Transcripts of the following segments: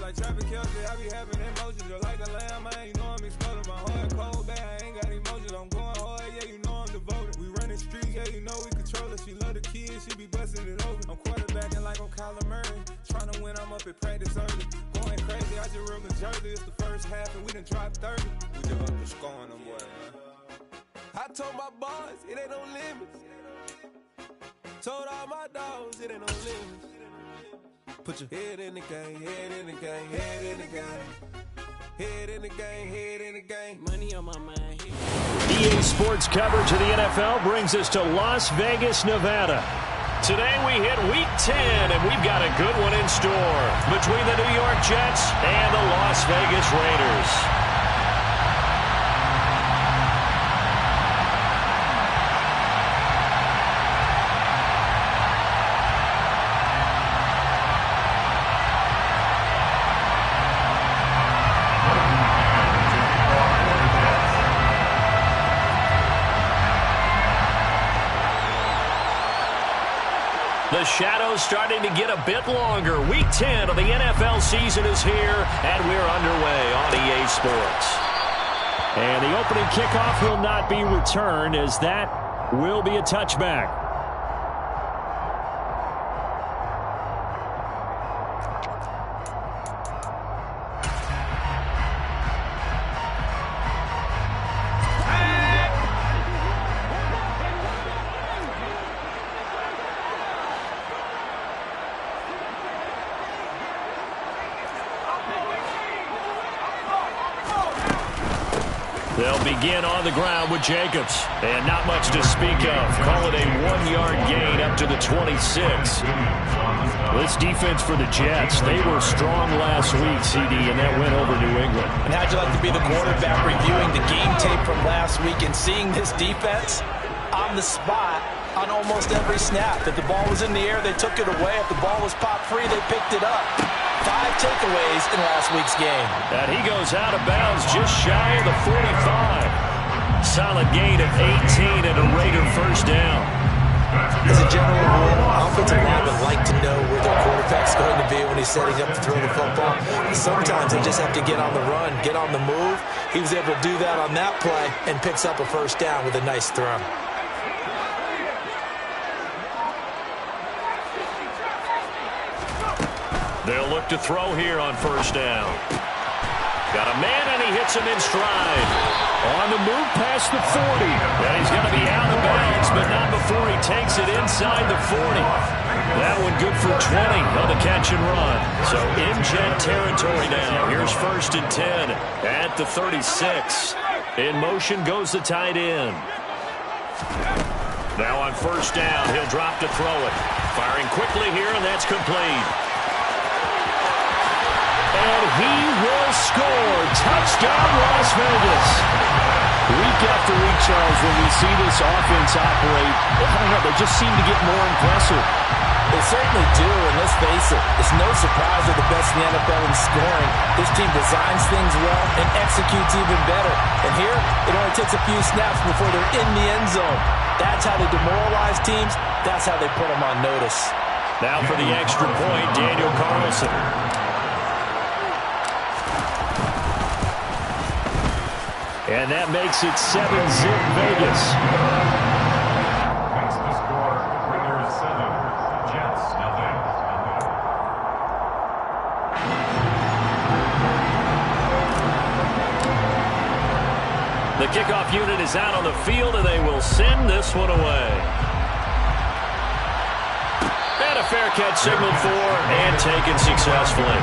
like traffic Kelsey, I be having emotions. Just like a lamb, man, you know I'm exploding. My heart cold, bad, I ain't got emotions. I'm going hard, yeah, you know I'm devoted. We running streets, yeah, you know we control it. She love the kids, she be busting it open. I'm quarterbacking like I'm Kyler Murray. Trying to win, I'm up at practice early. Going crazy, I just real the jersey. It's the first half and we done dropped 30. We just up to scoring them, boy, man. I told my boys, it ain't no limits. Told all my dogs, it ain't no limits. Put your head in the game, head in the game, head in the game. Head in the game, head in the game. Money on my mind. EA Sports coverage of the NFL brings us to Las Vegas, Nevada. Today we hit Week 10, and we've got a good one in store between the New York Jets and the Las Vegas Raiders. The shadow's starting to get a bit longer. Week 10 of the NFL season is here, and we're underway on EA Sports. And the opening kickoff will not be returned, as that will be a touchback. They'll begin on the ground with Jacobs. And not much to speak of. Call it a 1-yard gain up to the 26. This defense for the Jets, they were strong last week, CD, and that went over New England. And how'd you like to be the quarterback reviewing the game tape from last week and seeing this defense on the spot on almost every snap? If the ball was in the air, they took it away. If the ball was popped free, they picked it up. 5 takeaways in last week's game. And he goes out of bounds just shy of the 45. Solid gain of 18 and a Raider first down. As a general rule, offensive linemen like to know where their quarterback's going to be when he's setting up to throw the football. Sometimes they just have to get on the run, get on the move. He was able to do that on that play and picks up a first down with a nice throw. They'll look to throw here on first down. Got a man, and he hits him in stride. On the move past the 40. And he's going to be out of bounds, but not before he takes it inside the 40. That one good for 20 on the catch and run. So in Jet territory now. Here's first and 10 at the 36. In motion goes the tight end. Now on first down, he'll drop to throw it. Firing quickly here, and that's complete. And he will score. Touchdown, Las Vegas. Week after week, Charles, when we see this offense operate, I don't know, they just seem to get more impressive. They certainly do, and let's face it, it's no surprise they're the best in the NFL in scoring. This team designs things well and executes even better. And here, it only takes a few snaps before they're in the end zone. That's how they demoralize teams. That's how they put them on notice. Now for the extra point, Daniel Carlson. And that makes it 7-zip Vegas. Makes the score Raiders 7, Jets nothing. The kickoff unit is out on the field, and they will send this one away. And a fair catch signaled for and taken successfully.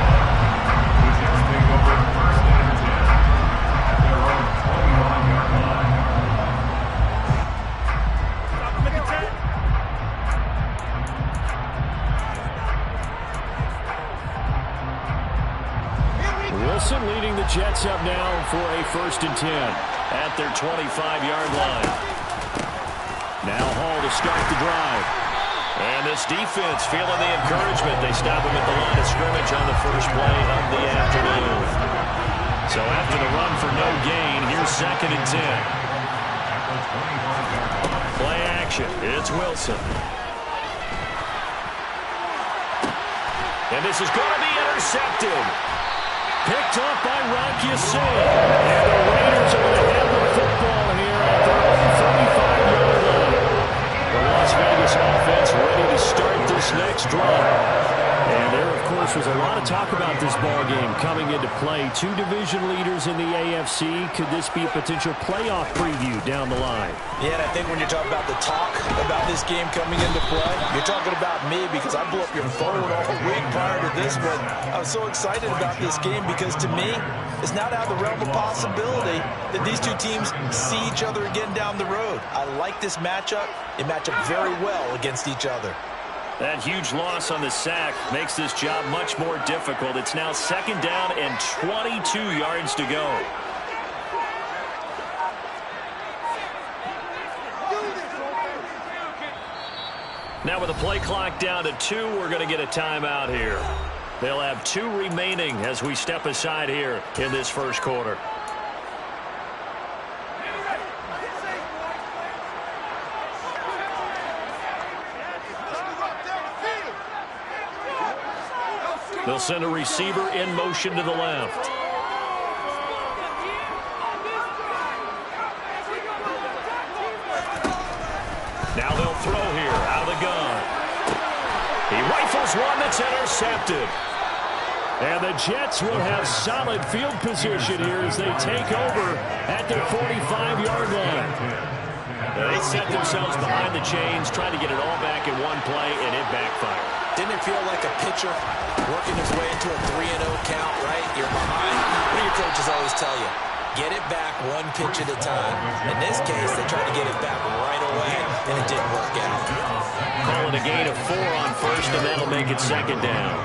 Wilson leading the Jets up now for a first and 10 at their 25-yard line. Now Hall to start the drive. And this defense feeling the encouragement. They stop him at the line of scrimmage on the first play of the afternoon. So after the run for no gain, here's second and 10. Play action. It's Wilson. And this is going to be intercepted. picked off by Rock Ya-Sin. And the Raiders are going to have the football here at their own 35-yard line. The Las Vegas offense ready to start this next drive. And there, of course, was a lot of talk about this ball game coming into play. Two division leaders in the AFC. Could this be a potential playoff preview down the line? Yeah, and I think when you're talking about the talk about this game coming into play, you're talking about me because I blew up your phone all week prior to this one. I was so excited about this game because, to me, it's not out of the realm of possibility that these two teams see each other again down the road. I like this matchup. They match up very well against each other. That huge loss on the sack makes this job much more difficult. It's now 2nd down and 22 yards to go. Now with the play clock down to 2, we're going to get a timeout here. They'll have 2 remaining as we step aside here in this first quarter. They'll send a receiver in motion to the left. Now they'll throw here out of the gun. He rifles one that's intercepted. And the Jets will have solid field position here as they take over at their 45-yard line. They set themselves behind the chains, trying to get it all back in one play, and it backfired. Didn't it feel like a pitcher working his way into a 3-0 count, right? You're behind. What do your coaches always tell you? Get it back one pitch at a time. In this case, they tried to get it back right away, and it didn't work out. Call it a gain of 4 on first, and that'll make it 2nd down.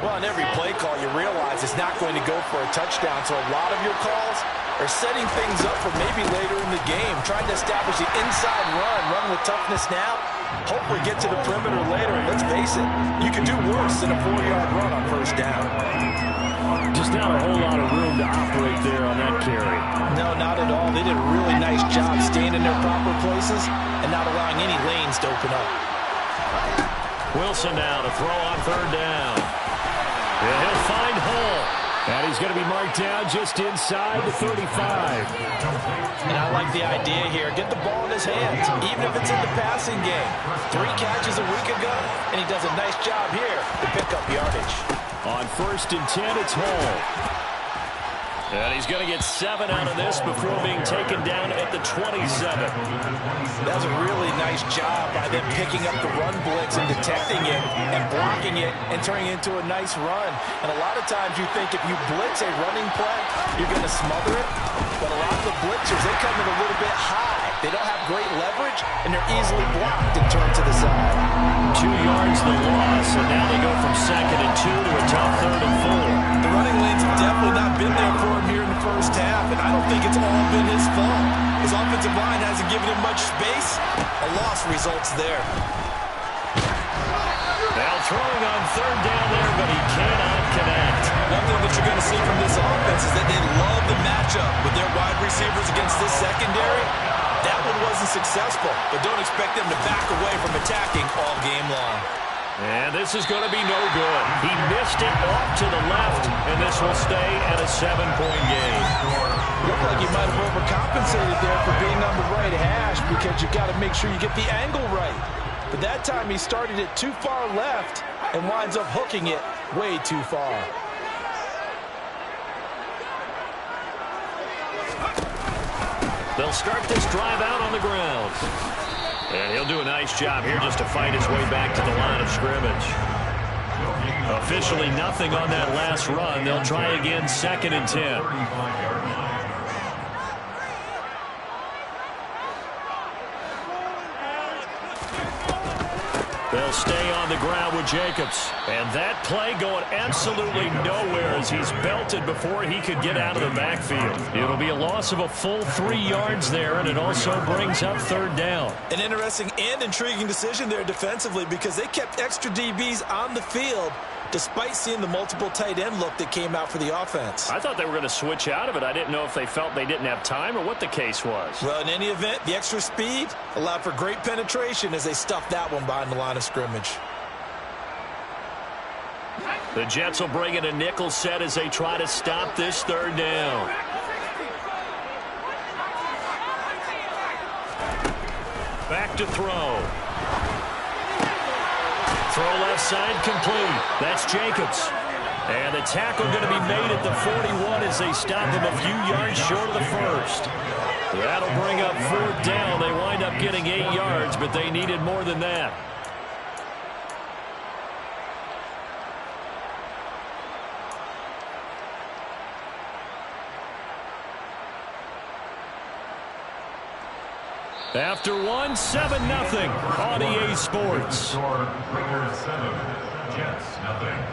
Well, on every play call, you realize it's not going to go for a touchdown, so a lot of your calls are setting things up for maybe later in the game, trying to establish the inside run with toughness now. Hopefully get to the perimeter later, and let's face it, you can do worse than a 4-yard run on first down. Just not a whole lot of room to operate there on that carry. No, not at all. They did a really nice job staying in their proper places and not allowing any lanes to open up. Wilson now to throw on 3rd down. And he'll find Hull. And he's going to be marked down just inside the 35. And I like the idea here. Get the ball in his hands, even if it's in the passing game. 3 catches a week ago, and he does a nice job here to pick up yardage. On 1st and 10, it's Hull. And he's going to get 7 out of this before being taken down at the 27. That was a really nice job by them picking up the run blitz and detecting it and blocking it and turning it into a nice run. And a lot of times you think if you blitz a running play, you're going to smother it. But a lot of the blitzers, they come in a little bit high. They don't have great leverage, and they're easily blocked and turned to the side. 2 yards the loss, and now they go from 2nd and 2 to a tough 3rd and 4. The running lanes have definitely not been there for him here in the first half, and I don't think it's all been his fault. His offensive line hasn't given him much space. A loss results there. Now throwing on 3rd down there, but he cannot connect. One thing that you're going to see from this offense is that they love the matchup with their wide receivers against this secondary. That one wasn't successful, but don't expect them to back away from attacking all game long. And this is going to be no good. He missed it off to the left, and this will stay at a 7-point game. Looked like he might have overcompensated there for being on the right hash because you got to make sure you get the angle right. But that time he started it too far left and winds up hooking it way too far. They'll start this drive out on the ground. And he'll do a nice job here just to fight his way back to the line of scrimmage. Officially nothing on that last run. They'll try again 2nd and 10. They'll stay on the ground with Jacobs. And that play going absolutely nowhere as he's belted before he could get out of the backfield. It'll be a loss of a full 3 yards there, and it also brings up 3rd down. An interesting and intriguing decision there defensively because they kept extra DBs on the field despite seeing the multiple tight end look that came out for the offense. I thought they were going to switch out of it. I didn't know if they felt they didn't have time or what the case was. Well, in any event, the extra speed allowed for great penetration as they stuffed that one behind the line of scrimmage. The Jets will bring in a nickel set as they try to stop this third down. Back to throw. Throw left side complete. That's Jacobs. And the tackle going to be made at the 41 as they stop him a few yards short of the first. That'll bring up fourth down. They wind up getting 8 yards, but they needed more than that. After 1, 7-0 on EA Sports. Radiers 7, Jets 0.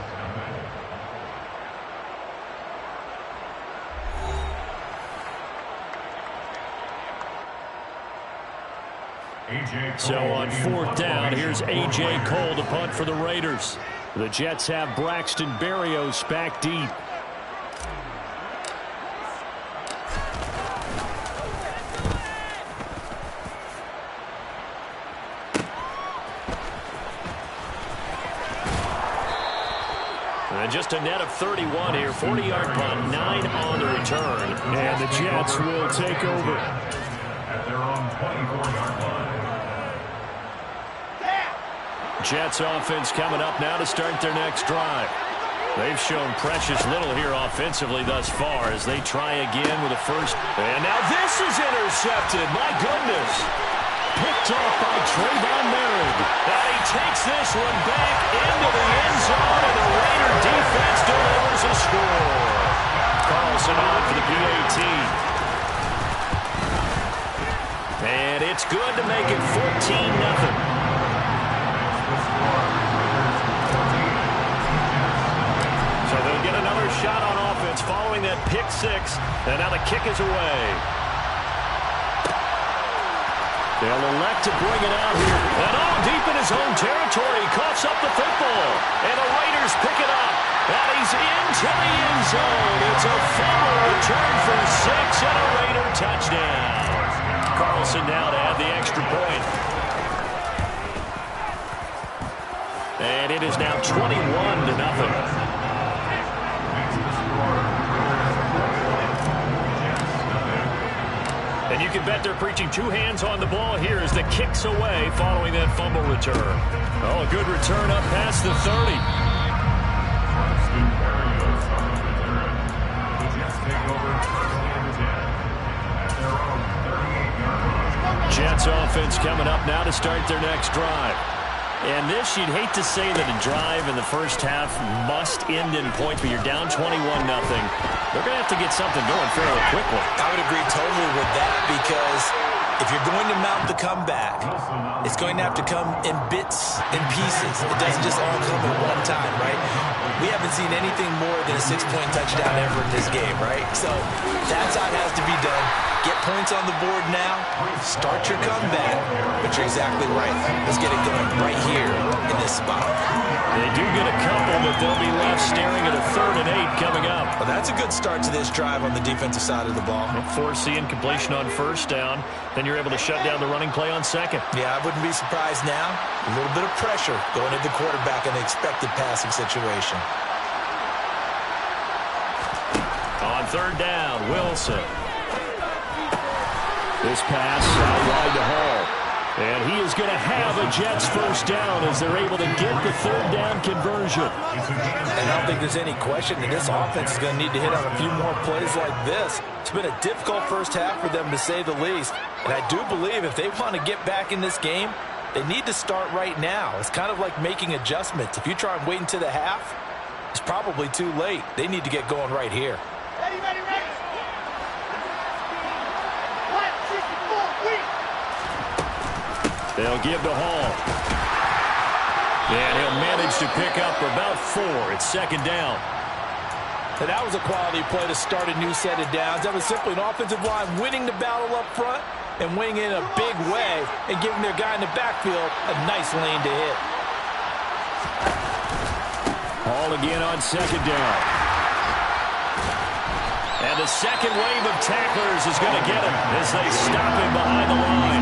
So on fourth down, here's A.J. Cole to punt for the Raiders. The Jets have Braxton Berrios back deep. And just a net of 31 here, 40-yard punt, 9 on the return. And the Jets will take over. At their own 24-yard line. Jets offense coming up now to start their next drive. They've shown precious little here offensively thus far as they try again with a first. And now this is intercepted. My goodness. Picked off by Trayvon Merritt. And he takes this one back into the end zone, and the Raider defense delivers a score. Carlson on for the PAT. And it's good to make it 14-0. So they'll get another shot on offense following that pick six, and now the kick is away. They'll elect to bring it out here. And deep in his own territory, he coughs up the football. And the Raiders pick it up. And he's into the end zone. It's a fumble return for 6 and a Raider touchdown. Carlson now to add the extra point. And it is now 21-0. And you can bet they're preaching 2 hands on the ball here as the kick's away following that fumble return. Oh, a good return up past the 30. Jets offense coming up now to start their next drive. And this, you'd hate to say that a drive in the first half must end in point, but you're down 21-0. They're going to have to get something going fairly quickly. I would agree totally with that, because if you're going to mount the comeback, it's going to have to come in bits and pieces. It doesn't just all come at one time, right? We haven't seen anything more than a 6-point touchdown ever in this game, right? So that's how it has to be done. Get points on the board now. Start your comeback. But you're exactly right. Let's get it going right here in this spot. They do get a couple, but they'll be left staring at a 3rd and 8 coming up. Well, that's a good start to this drive on the defensive side of the ball. Force the incompletion on first down. Then you're able to shut down the running play on second. Yeah, I wouldn't be surprised now. A little bit of pressure going at the quarterback in the expected passing situation. On 3rd down, Wilson. This pass out wide to Hall. And he is going to have a Jets first down as they're able to get the 3rd down conversion. And I don't think there's any question that this offense is going to need to hit on a few more plays like this. It's been a difficult first half for them, to say the least. And I do believe if they want to get back in this game, they need to start right now. It's kind of like making adjustments. If you try and wait until the half, it's probably too late. They need to get going right here. Ready. They'll give to Hall. And he'll manage to pick up about 4. It's 2nd down. And that was a quality play to start a new set of downs. That was simply an offensive line winning the battle up front and winning in a big way and giving their guy in the backfield a nice lane to hit. Hall again on 2nd down. And the second wave of tacklers is going to get him as they stop him behind the line.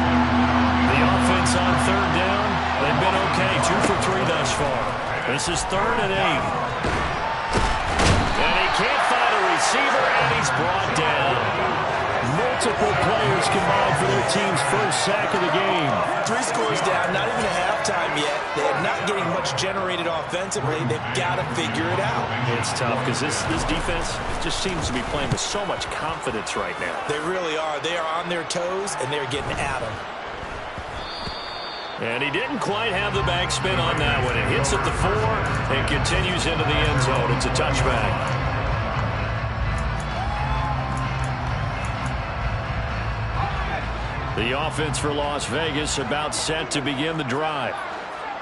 The offense on 3rd down, they've been okay, 2 for 3 thus far. This is 3rd and 8. And he can't find a receiver, and he's brought down. Multiple players combined for their team's first sack of the game. 3 scores down, not even a halftime yet. They are not getting much generated offensively. They've got to figure it out. It's tough because this defense just seems to be playing with so much confidence right now. They really are. They are on their toes, and they're getting at them. And he didn't quite have the backspin on that one. It hits at the 4 and continues into the end zone. It's a touchback. The offense for Las Vegas about set to begin the drive.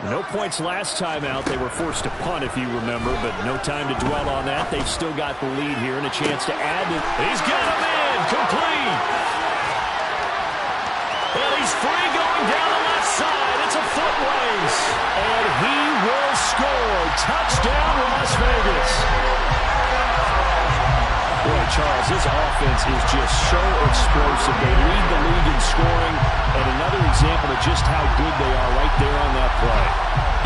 No points last time out. They were forced to punt, if you remember, but no time to dwell on that. They've still got the lead here and a chance to add it. He's got him in. Complete. And he's free going down the left side. It's a foot race. And he will score. Touchdown, Las Vegas. Boy, Charles, this offense is just so explosive. They lead the league in scoring, and another example of just how good they are right there on that play.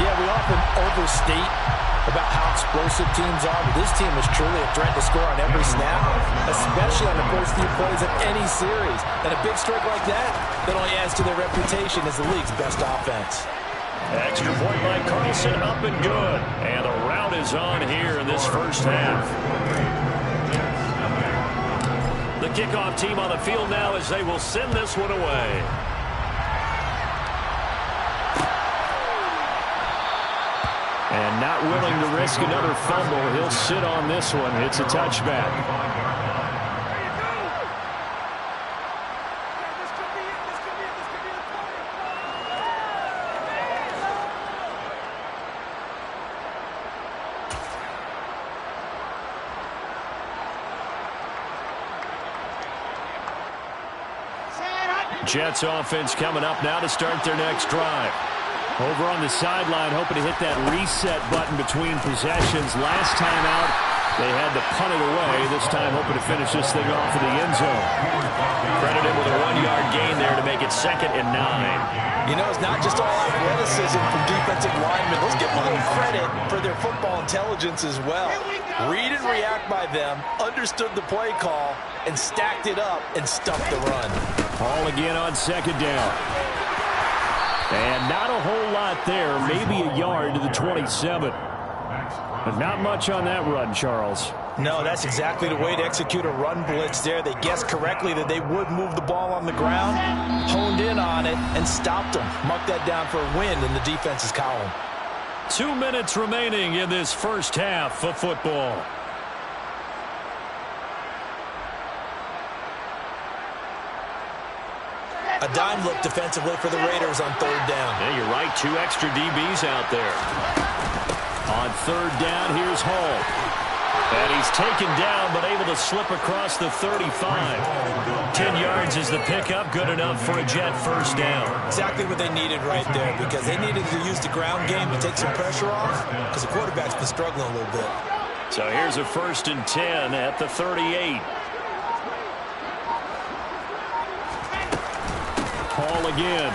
Yeah, we often overstate about how explosive teams are, but this team is truly a threat to score on every snap, especially on the first few plays of any series. And a big strike like that only adds to their reputation as the league's best offense. Extra point by Carlson, up and good. And the route is on here in this first half. The kickoff team on the field now as they will send this one away. And not willing to risk another fumble, he'll sit on this one. It's a touchback. Jets offense coming up now to start their next drive. Over on the sideline, hoping to hit that reset button between possessions. Last time out, they had to punt it away. This time, hoping to finish this thing off in the end zone. Credited with a 1-yard gain there to make it 2nd and 9. You know, it's not just all athleticism from defensive linemen. Let's give them a little credit for their football intelligence as well. Read and react by them, understood the play call, and stacked it up and stuffed the run. Ball again on 2nd down. And not a whole lot there, maybe a yard to the 27. But not much on that run, Charles. No, that's exactly the way to execute a run blitz there. They guessed correctly that they would move the ball on the ground, honed in on it, and stopped them. Mark that down for a win in the defense's column. 2 minutes remaining in this first half of football. A dime look defensively for the Raiders on 3rd down. Yeah, you're right. 2 extra DBs out there. On 3rd down, here's Hall. And he's taken down, but able to slip across the 35. 10 yards is the pickup. Good enough for a Jet first down. Exactly what they needed right there, because they needed to use the ground game to take some pressure off, because the quarterback's been struggling a little bit. So here's a 1st and 10 at the 38. Hall again.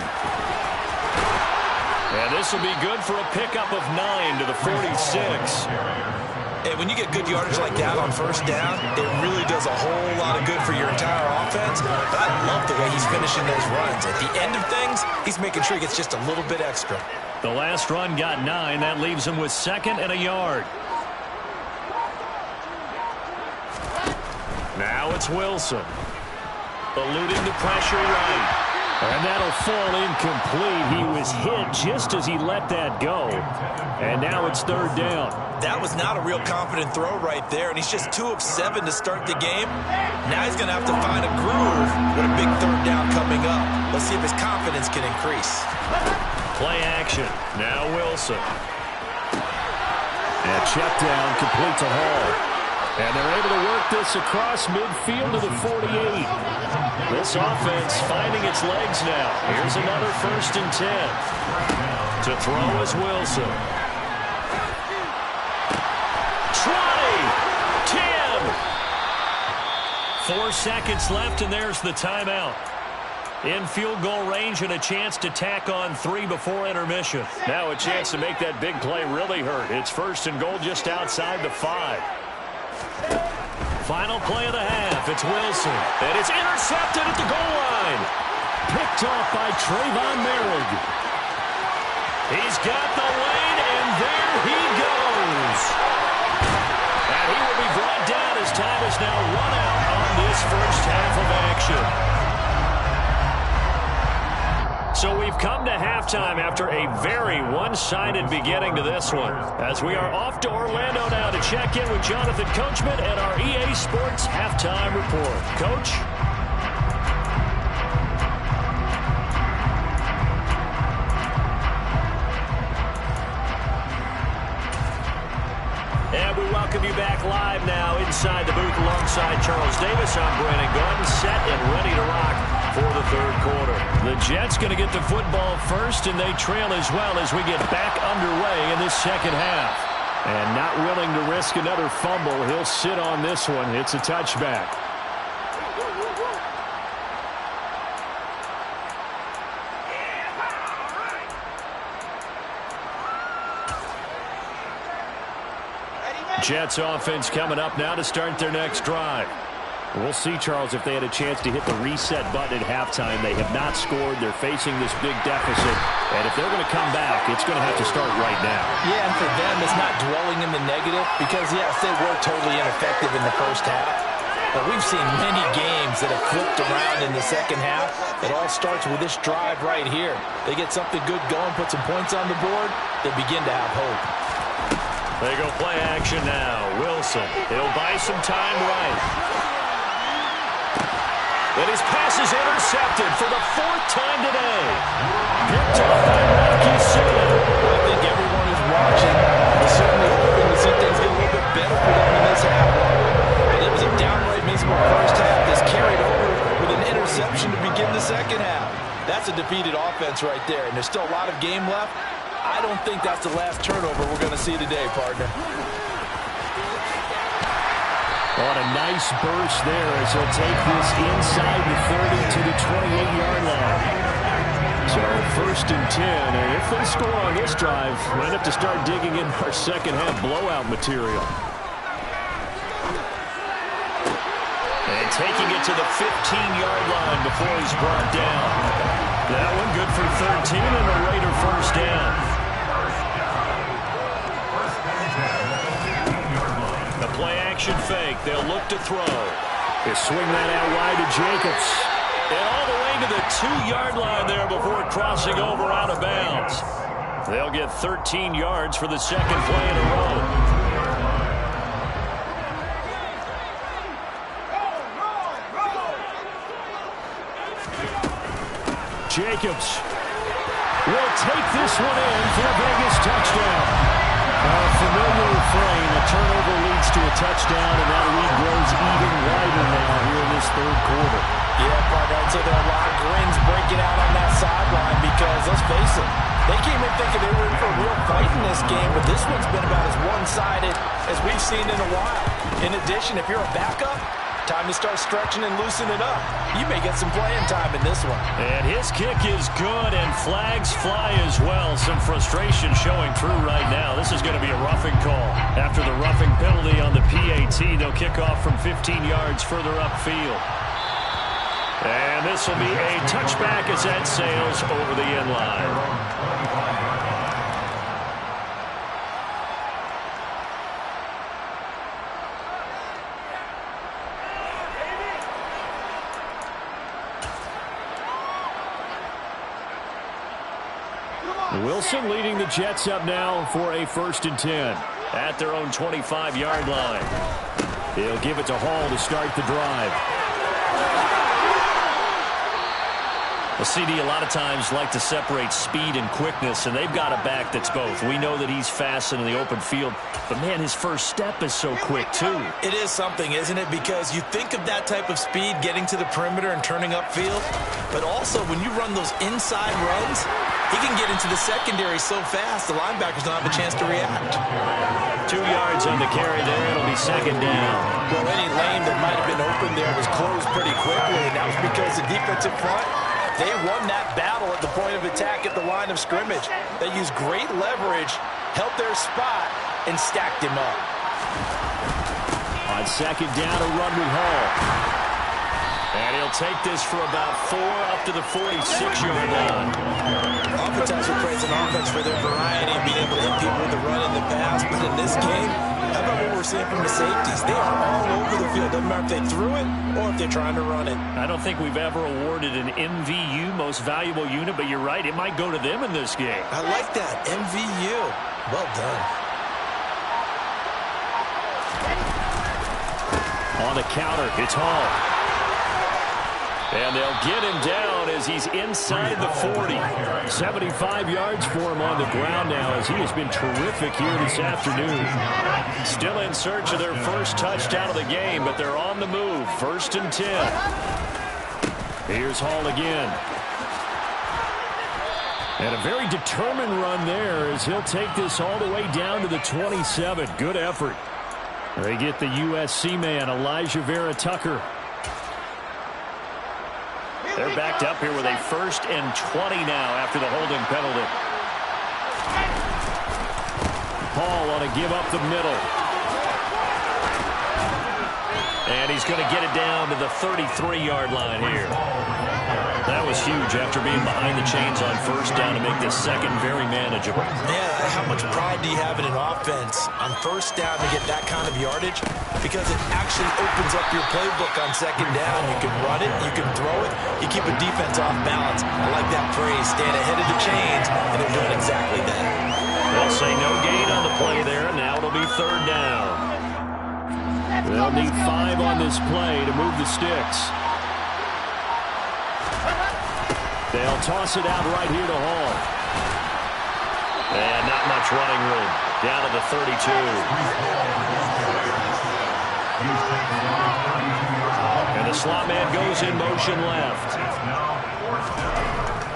And this will be good for a pickup of 9 to the 46. And when you get good yardage like that on 1st down, it really does a whole lot of good for your entire offense. But I love the way he's finishing those runs. At the end of things, he's making sure he gets just a little bit extra. The last run got 9. That leaves him with 2nd and a yard. Now it's Wilson. Eluding the pressure right. And that'll fall incomplete. He was hit just as he let that go. And now it's 3rd down. That was not a real confident throw right there, and he's just 2 of 7 to start the game. Now he's going to have to find a groove with a big 3rd down coming up. Let's see if his confidence can increase. Play action. Now Wilson. And check down complete to Hall. And they're able to work this across midfield to the 48. This offense finding its legs now. Here's another 1st and 10. To throw is Wilson. 20, 10. 4 seconds left, and there's the timeout. In field goal range and a chance to tack on 3 before intermission. Now a chance to make that big play really hurt. It's 1st and goal just outside the 5. Final play of the half. It's Wilson. And it's intercepted at the goal line. Picked off by Trayvon Merrick. He's got the lane, and there he goes. And he will be brought down as time is now run out on this first half of action. So we've come to halftime after a very one-sided beginning to this one. As we are off to Orlando now to check in with Jonathan Coachman and our EA Sports Halftime Report. Coach? And we welcome you back live now inside the booth alongside Charles Davis. I'm Brandon Gordon, set and ready to rock for the third quarter. The Jets going to get the football first, and they trail as well as we get back underway in this second half. And not willing to risk another fumble, he'll sit on this one. It's a touchback. Jets offense coming up now to start their next drive. We'll see, Charles, if they had a chance to hit the reset button at halftime. They have not scored. They're facing this big deficit. And if they're going to come back, it's going to have to start right now. Yeah, and for them, it's not dwelling in the negative because, yes, they were totally ineffective in the first half. But we've seen many games that have flipped around in the second half. It all starts with this drive right here. They get something good going, put some points on the board, they begin to have hope. They go play action now. Wilson, he'll buy some time right. And his pass is intercepted for the 4th time today. Picked off by Marquis Sewell. I think everyone who's watching is certainly hoping to see things get a little bit better for them in this half. But it was a downright miserable first half that's carried over with an interception to begin the second half. That's a defeated offense right there, and there's still a lot of game left. I don't think that's the last turnover we're going to see today, partner. On a nice burst there as he'll take this inside the 30 to the 28-yard line. So 1st and 10, and if they score on this drive, we'll have to start digging in our second half blowout material. And taking it to the 15-yard line before he's brought down. That one good for 13 and a Raider first down. Play-action fake. They'll look to throw. They swing that out wide to Jacobs. And all the way to the 2-yard line there before crossing over out of bounds. They'll get 13 yards for the second play in a row. Jacobs will take this one in for a Vegas touchdown. A familiar refrain, a turnover leads to a touchdown, and that lead grows even wider now here in this third quarter. Yeah, partner, I'd say there are a lot of grins breaking out on that sideline because, let's face it, they came in thinking they were in for a real fight in this game, but this one's been about as one-sided as we've seen in a while. In addition, if you're a backup, time to start stretching and loosening up. You may get some playing time in this one. And his kick is good, and flags fly as well. Some frustration showing through right now. This is going to be a roughing call. After the roughing penalty on the PAT, they'll kick off from 15 yards further upfield. And this will be a touchback as that sails over the end line. Wilson leading the Jets up now for a 1st and 10 at their own 25-yard line. He'll give it to Hall to start the drive. The CD a lot of times like to separate speed and quickness, and they've got a back that's both. We know that he's fast in the open field, but, man, his first step is so quick, too. It is something, isn't it? Because you think of that type of speed getting to the perimeter and turning upfield, but also when you run those inside runs, he can get into the secondary so fast the linebackers don't have a chance to react. 2 yards on the carry there. It'll be second down. Well, any lane that might have been open there was closed pretty quickly, and that was because the defensive front They won that battle at the point of attack at the line of scrimmage. They used great leverage, held their spot, and stacked him up. On second down, a run with Hall. And he'll take this for about 4 up to the 46-yard line. Oftentimes we praise an offense for their variety and being able to hit people with the run in the pass. But in this game, how about what we're seeing from the safeties? They are all over the field. Doesn't matter if they threw it or if they're trying to run it. I don't think we've ever awarded an MVU, most valuable unit, but you're right, it might go to them in this game. I like that, MVU. Well done. On the counter, it's Hall. And they'll get him down as he's inside the 40. 75 yards for him on the ground now as he has been terrific here this afternoon. Still in search of their first touchdown of the game, but they're on the move. 1st and 10. Here's Hall again. And a very determined run there as he'll take this all the way down to the 27. Good effort. They get the USC man, Elijah Vera Tucker. They're backed up here with a 1st and 20 now after the holding penalty. Hall on to give up the middle. And he's going to get it down to the 33-yard line here. That was huge after being behind the chains on 1st down to make this second very manageable. Man, how much pride do you have in an offense on 1st down to get that kind of yardage? Because it actually opens up your playbook on 2nd down. You can run it, you can throw it, you keep a defense off balance. I like that phrase, staying ahead of the chains, and they're doing exactly that. They'll say no gain on the play there, and now it'll be 3rd down. They'll need 5 on this play to move the sticks. They'll toss it out right here to Hall. And not much running room. Down to the 32. And the slot man goes in motion left.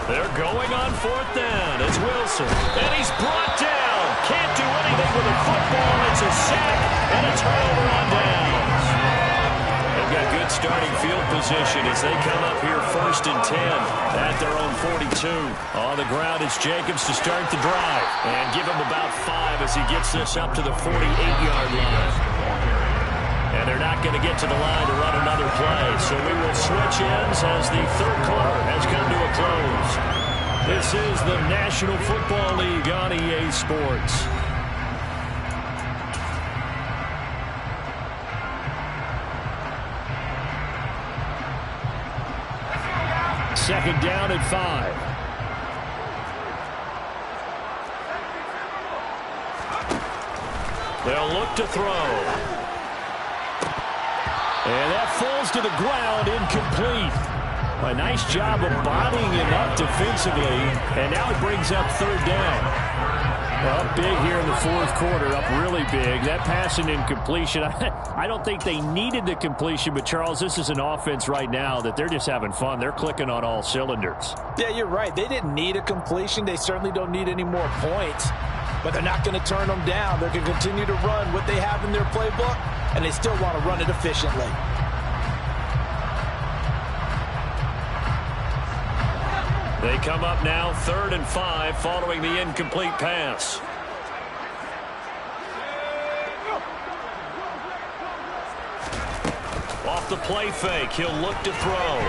They're going on 4th down. It's Wilson. And he's brought down. Can't do anything with a football. It's a sack and a turnover on downs. They've got good starting field position as they come up here 1st and 10 at their own 42. On the ground, it's Jacobs to start the drive. And give him about 5 as he gets this up to the 48-yard line. And they're not going to get to the line to run another play. So we will switch ends as the 3rd quarter has come to a close. This is the National Football League on EA Sports. Second down at 5. They'll look to throw. And that falls to the ground, incomplete. A nice job of bodying him up defensively. And now it brings up 3rd down. Up big here in the 4th quarter, up really big. That pass and incompletion, I don't think they needed the completion, but Charles, this is an offense right now that they're just having fun. They're clicking on all cylinders. Yeah, you're right. They didn't need a completion. They certainly don't need any more points, but they're not going to turn them down. They're going to continue to run what they have in their playbook, and they still want to run it efficiently. They come up now 3rd and 5 following the incomplete pass. Off the play fake, he'll look to throw.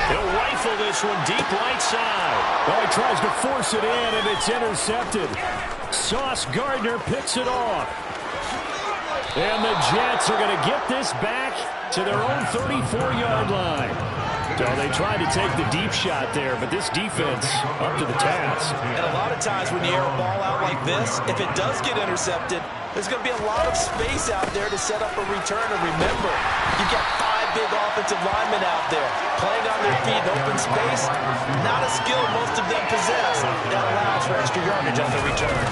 He'll rifle this one deep right side. Well, he tries to force it in, and it's intercepted. Sauce Gardner picks it off. And the Jets are going to get this back to their own 34-yard line. So they tried to take the deep shot there, but this defense up to the task. And a lot of times when you air a ball out like this, if it does get intercepted, there's going to be a lot of space out there to set up a return. And remember, you've got 5 big offensive linemen out there playing on their feet in open space. Not a skill most of them possess. That allows for extra yardage on the return.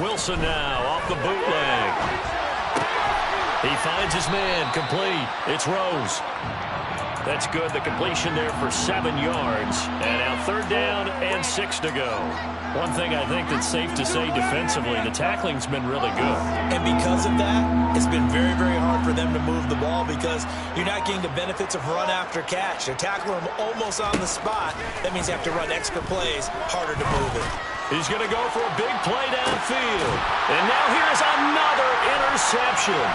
Wilson now off the bootleg. He finds his man, complete. It's Rose. That's good. The completion there for 7 yards. And now 3rd down and 6 to go. One thing I think that's safe to say defensively, the tackling's been really good. And because of that, it's been very, very hard for them to move the ball because you're not getting the benefits of run after catch. They're tackling them almost on the spot. That means you have to run extra plays, harder to move it. He's going to go for a big play downfield. And now here's another interception.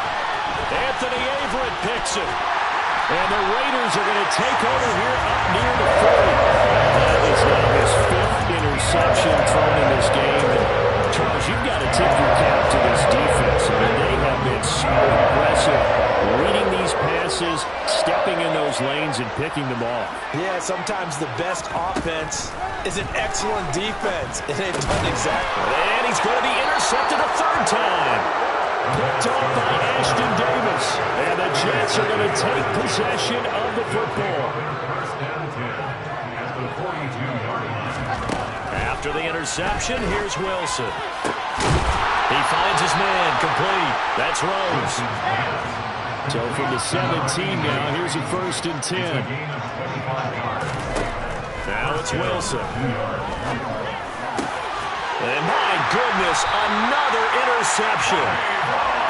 Anthony Averett picks it. And the Raiders are going to take over here up near the 40. That is now his 5th interception thrown in this game. And Charles, you've got to tip your cap to this defense. I mean, they have been so aggressive, reading these passes, stepping in those lanes, and picking them off. Yeah, sometimes the best offense is an excellent defense, and they've done exactly. And he's going to be intercepted a 3rd time. Picked off by Ashton Davis. And the Jets are going to take possession of the football. After the interception, here's Wilson. He finds his man, complete. That's Rose. So from the 17 now, here's a 1st and 10. Now it's Wilson. And my goodness, another interception.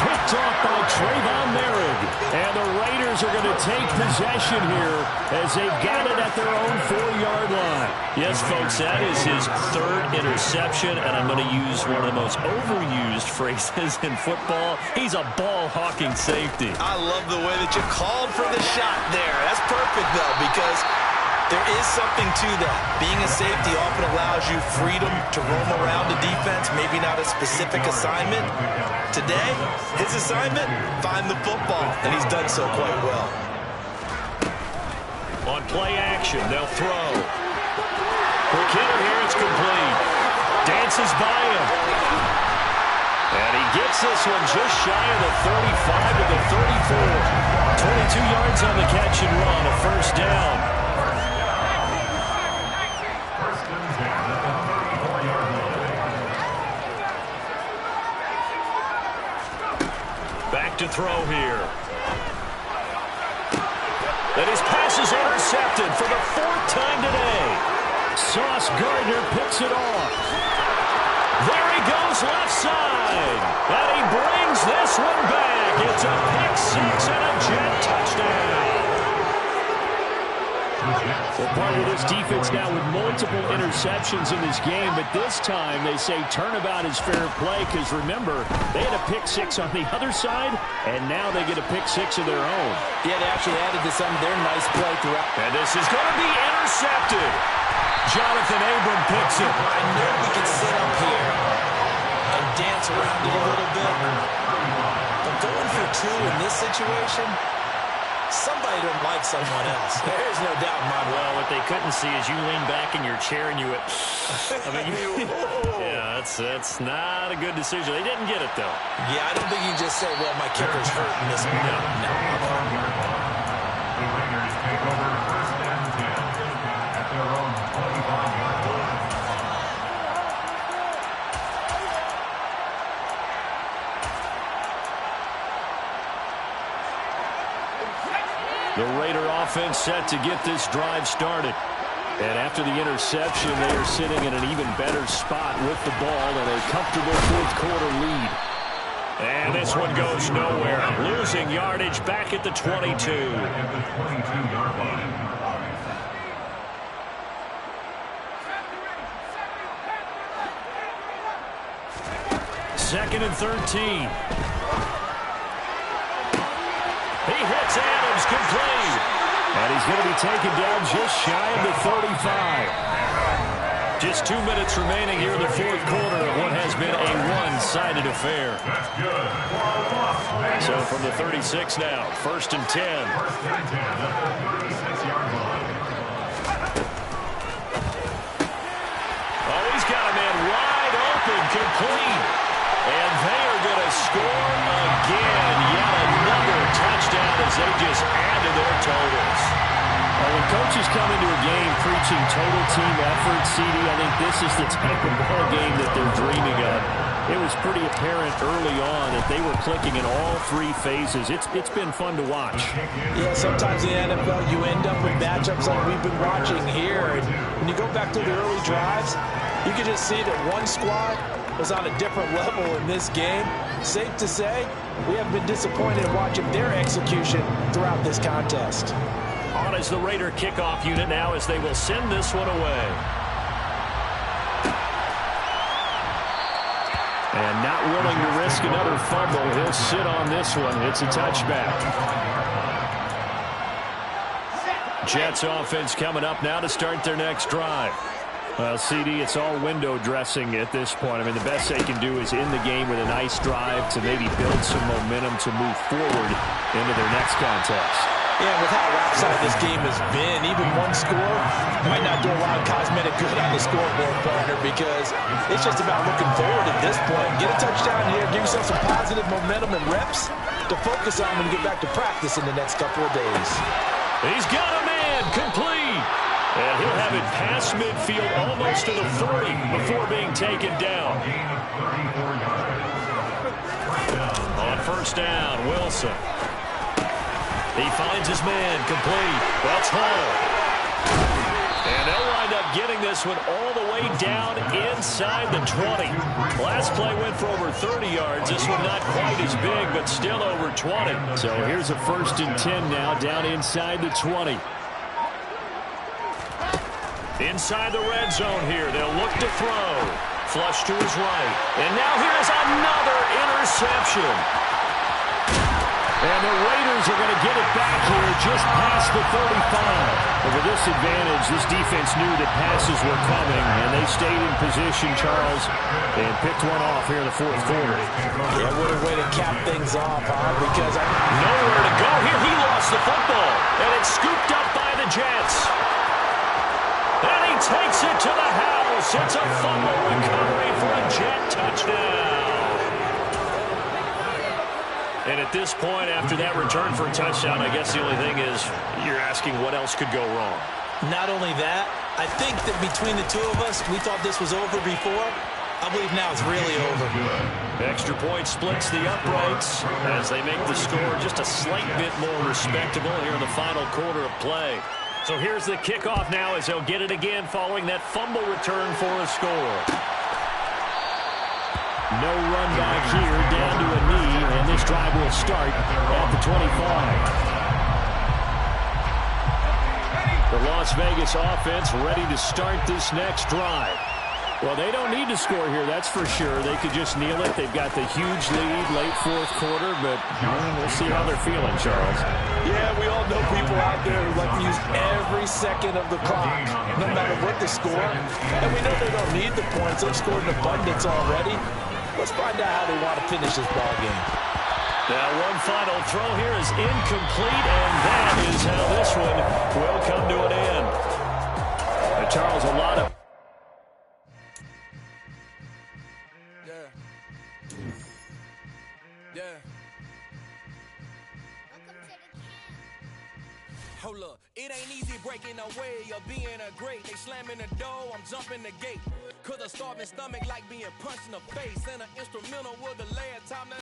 Picked off by Trayvon Merrick. And the Raiders are going to take possession here as they've got it at their own 4-yard line. Yes, folks, that is his 3rd interception, and I'm going to use one of the most overused phrases in football. He's a ball-hawking safety. I love the way that you called for the shot there. That's perfect, though, because there is something to that. Being a safety often allows you freedom to roam around the defense, maybe not a specific assignment. Today, his assignment, find the football, and he's done so quite well. On play action, they'll throw. Quick hitter here, it's complete. Dances by him. And he gets this one just shy of the 35 to the 34. 22 yards on the catch and run, a 1st down. Back to throw here. And his pass is intercepted for the 4th time today. Sauce Gardner picks it off. There he goes left side. And he brings this one back. It's a pick 6 and a Jet touchdown. Well, part of this defense now with multiple interceptions in this game, but this time they say turnabout is fair play because, remember, they had a pick 6 on the other side, and now they get a pick 6 of their own. Yeah, they actually added to some of their nice play throughout. And this is going to be intercepted. Jonathan Abram picks it. I knew we could sit up here and dance around it a little bit, but going for 2 in this situation, somebody don't like someone else. There's no doubt in my mind. Well, what they couldn't see is you lean back in your chair and you went, I mean, yeah, that's not a good decision. They didn't get it, though. Yeah, I don't think you just say, well, my kicker's hurting this one. No. The Raiders take over 1st and 10 at their own 25-yard line. The Raider offense set to get this drive started. And after the interception, they are sitting in an even better spot with the ball and a comfortable 4th quarter lead. And this one goes nowhere. Losing yardage back at the 22. At the 22-yard line. 2nd and 13. He hits Adams, complete. And he's going to be taken down just shy of the 35. Just 2 minutes remaining here in the 4th quarter of what has been a one-sided affair. That's good. So from the 36 now, 1st and 10. 1st and 10 at the 36-yard line. Oh, he's got a man wide open, complete. And they are going to score again. Yet another touchdown as they just add to their totals. Well, when coaches come into a game preaching total team effort, CD, I think this is the type of ball game that they're dreaming of. It was pretty apparent early on that they were clicking in all 3 phases. It's been fun to watch. Yeah, sometimes in the NFL you end up with matchups like we've been watching here. And when you go back to the early drives, You can just see that one squad was on a different level in this game. Safe to say, we have been disappointed in watching their execution throughout this contest. On is the Raider kickoff unit now as they will send this one away. And not willing to risk another fumble. He'll sit on this one. It's a touchback. Jets offense coming up now to start their next drive. Well, CD, it's all window dressing at this point. I mean, the best they can do is end the game with a nice drive to maybe build some momentum to move forward into their next contest. Yeah, with how lopsided this game has been, even one score might not do a lot of cosmetic good on the scoreboard, partner, because it's just about looking forward at this point. Get a touchdown here, give yourself some positive momentum and reps to focus on when you get back to practice in the next couple of days. He's got a man complete. And he'll have it past midfield almost to the 40 before being taken down. On first down, Wilson. He finds his man complete. That's Hall. And they'll wind up getting this one all the way down inside the 20. Last play went for over 30 yards. This one not quite as big, but still over 20. So here's a 1st and 10 now down inside the 20. Inside the red zone here, they'll look to throw. Flush to his right. And now here's another interception. And the Raiders are going to get it back here just past the 35. But with this advantage, this defense knew that passes were coming, and they stayed in position, Charles, and picked one off here in the 4th quarter. Yeah, what a way to cap things off, huh? Because nowhere to go here. He lost the football, and it's scooped up by the Jets. And he takes it to the house. It's a fumble recovery for a Jet touchdown. And at this point, after that return for a touchdown, I guess the only thing is you're asking what else could go wrong. Not only that, I think that between the two of us, we thought this was over before. I believe now it's really over. Extra point splits the uprights as they make the score just a slight bit more respectable here in the final quarter of play. So here's the kickoff now as they'll get it again following that fumble return for a score. No run back here, down to a knee, and this drive will start at the 25. The Las Vegas offense ready to start this next drive. Well, they don't need to score here, that's for sure. They could just kneel it. They've got the huge lead, late 4th quarter, but we'll see how they're feeling, Charles. Yeah, we all know people out there who like to use every second of the clock, no matter what the score. And we know they don't need the points. They've scored in abundance already. Let's find out how they want to finish this ball game. Now one final throw here is incomplete, and that is how this one will come to an end. Charles, a lot of... Hold up, it ain't easy breaking away or being a great. They slamming the door, I'm jumping the gate. Cause a starving stomach like being punched in the face. And an instrumental was the last time that